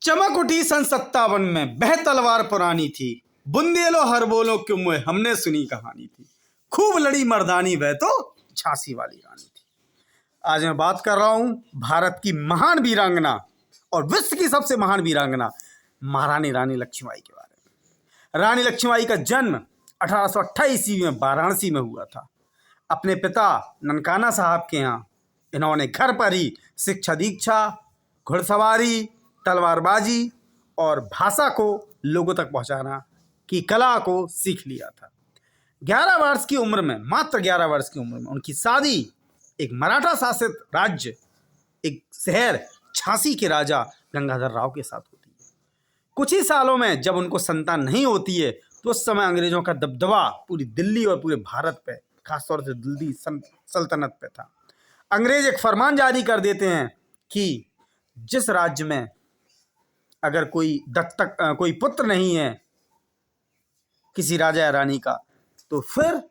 चमक उठी सन 57 में, बह तलवार पुरानी थी, बुंदेलो हर बोलो क्यों मुए हमने सुनी कहानी थी। खूब लड़ी मर्दानी वह तो झांसी वाली रानी थी। आज मैं बात कर रहा हूं भारत की महान वीरांगना और विश्व की सबसे महान वीरांगना महारानी रानी लक्ष्मीबाई के बारे में। रानी लक्ष्मीबाई का जन्म 1828 ईस्वी में वाराणसी में हुआ था। अपने पिता ननकाना साहब के यहाँ इन्होंने घर पर ही शिक्षा दीक्षा, घुड़सवारी, तलवारबाजी और भाषा को लोगों तक पहुंचाना की कला को सीख लिया था। 11 वर्ष की उम्र में, मात्र 11 वर्ष की उम्र में उनकी शादी एक मराठा शासित राज्य, एक शहर झांसी के राजा गंगाधर राव के साथ होती है। कुछ ही सालों में जब उनको संतान नहीं होती है तो उस समय अंग्रेजों का दबदबा पूरी दिल्ली और पूरे भारत पे, खासतौर से दिल्ली सल्तनत पे था। अंग्रेज एक फरमान जारी कर देते हैं कि जिस राज्य में अगर कोई पुत्र नहीं है किसी राजा या रानी का, तो फिर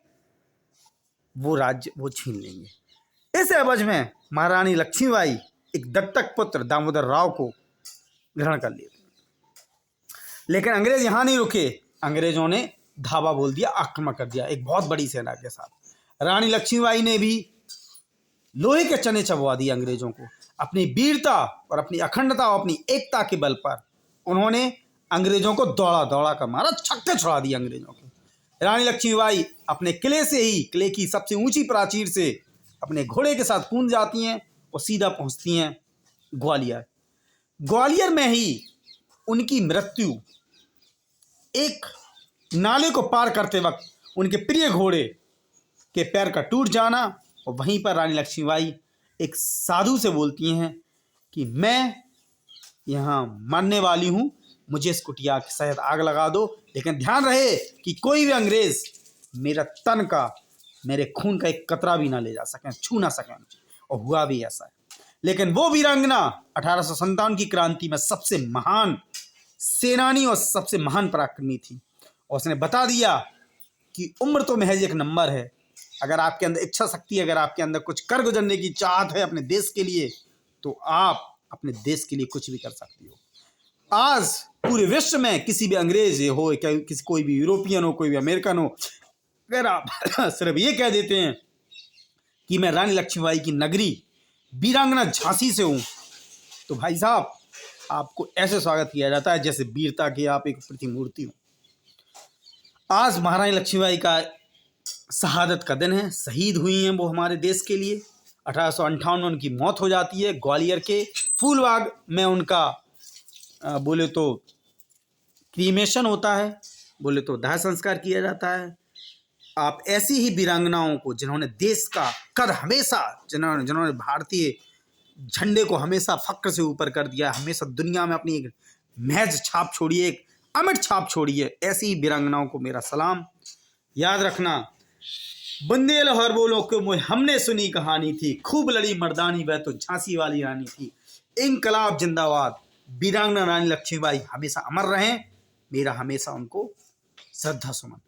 वो राज्य वो छीन लेंगे। इस एवज में महारानी लक्ष्मीबाई एक दत्तक पुत्र दामोदर राव को ग्रहण कर लेते हैं। लेकिन अंग्रेज यहां नहीं रुके। अंग्रेजों ने धावा बोल दिया, आक्रमण कर दिया एक बहुत बड़ी सेना के साथ। रानी लक्ष्मीबाई ने भी लोहे के चने चबवा दिए अंग्रेजों को। अपनी वीरता और अपनी अखंडता और अपनी एकता के बल पर उन्होंने अंग्रेजों को दौड़ा दौड़ा कर मारा, छक्के छुड़ा दिए अंग्रेजों को। रानी लक्ष्मीबाई अपने किले से ही, किले की सबसे ऊंची प्राचीर से अपने घोड़े के साथ कूद जाती हैं और सीधा पहुंचती हैं ग्वालियर। ग्वालियर में ही उनकी मृत्यु एक नाले को पार करते वक्त उनके प्रिय घोड़े के पैर का टूट जाना, और वहीं पर रानी लक्ष्मीबाई एक साधु से बोलती हैं कि मैं यहाँ मरने वाली हूँ, मुझे इस कुटिया के शायद आग लगा दो, लेकिन ध्यान रहे कि कोई भी अंग्रेज मेरा तन का, मेरे खून का एक कतरा भी ना ले जा सकें, छू ना सकें। और हुआ भी ऐसा है। लेकिन वो वीरांगना 1857 की क्रांति में सबसे महान सेनानी और सबसे महान पराक्रमी थी। और उसने बता दिया कि उम्र तो महज एक नंबर है, अगर आपके अंदर इच्छा शक्ति, अगर आपके अंदर कुछ कर गुजरने की चाहत है अपने देश के लिए, तो आप अपने देश के लिए कुछ भी कर सकती हो। आज पूरे विश्व में किसी भी अंग्रेज हो, कोई भी यूरोपियन हो, कोई भी अमेरिकन हो, अगर आप सिर्फ ये कह देते हैं कि मैं रानी लक्ष्मीबाई की नगरी वीरांगना झांसी से हूँ, तो भाई साहब आपको ऐसे स्वागत किया जाता है जैसे वीरता की आप एक प्रतिमूर्ति हो। आज महारानी लक्ष्मीबाई का शहादत का दिन है, शहीद हुई हैं वो हमारे देश के लिए। 1858 में उनकी मौत हो जाती है। ग्वालियर के फूलबाग में उनका बोले तो क्रीमेशन होता है, बोले तो दाह संस्कार किया जाता है। आप ऐसी ही वीरांगनाओं को जिन्होंने देश का कद हमेशा, जिन्होंने भारतीय झंडे को हमेशा फक्र से ऊपर कर दिया, हमेशा दुनिया में अपनी एक महज छाप छोड़ी है, एक अमिट छाप छोड़ी है, ऐसी ही वीरांगनाओं को मेरा सलाम। याद रखना, बुंदेल हर बोलो क्यों मुए हमने सुनी कहानी थी, खूब लड़ी मर्दानी वह तो झांसी वाली रानी थी। इनकलाब जिंदाबाद। वीरांगना रानी लक्ष्मीबाई हमेशा अमर रहें। मेरा हमेशा उनको श्रद्धा सुमन।